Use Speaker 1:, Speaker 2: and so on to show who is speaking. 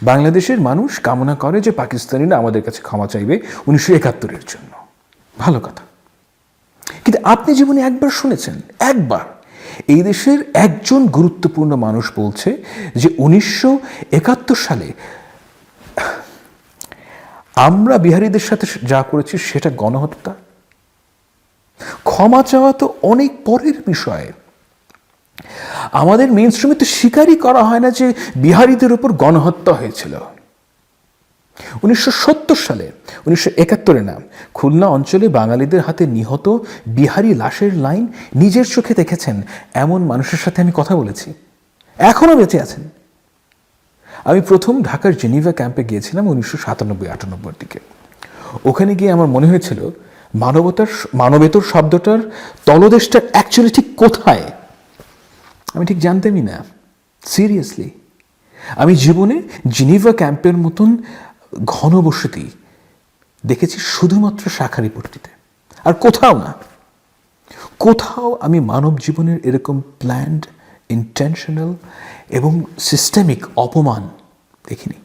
Speaker 1: বাংলাদেশের মানুষ কামনা করে যে পাকিস্তানিরা আমাদের কাছে ক্ষমা চাইবে 1971-এর জন্য। ভালো কথা, কিন্তু আপনি জীবনে একবার শুনেছেন, একবার এই দেশের একজন গুরুত্বপূর্ণ মানুষ বলছে যে 1971 সালে আমরা বিহারীদের সাথে যা করেছি সেটা গণহত্যা? ক্ষমা চাওয়া তো অনেক পরের বিষয়। আমাদের মেইন স্ট্রিমে তো স্বীকারই করা হয় না যে বিহারীদের উপর গণহত্যা হয়েছিল। 1970 সালে, 1971-এ না, খুলনা অঞ্চলে বাঙালিদের হাতে নিহত বিহারী লাশের লাইন নিজের চোখে দেখেছেন এমন মানুষের সাথে আমি কথা বলেছি, এখনো বেঁচে আছেন। আমি প্রথম ঢাকার জেনিভা ক্যাম্পে গিয়েছিলাম 1997-98-এর দিকে। ওখানে গিয়ে আমার মনে হয়েছিল মানবেতর শব্দটার তলদেশটা অ্যাকচুয়ালি ঠিক কোথায় আমি ঠিক জানতামই না। সিরিয়াসলি, আমি জীবনে জেনিভা ক্যাম্পের মতন ঘনবসতি দেখেছি শুধুমাত্র শাঁখারীপট্টিতে, আর কোথাও না। কোথাও আমি মানব জীবনের এরকম প্ল্যান্ড, ইন্টেনশনাল এবং সিস্টেমিক অপমান দেখিনি।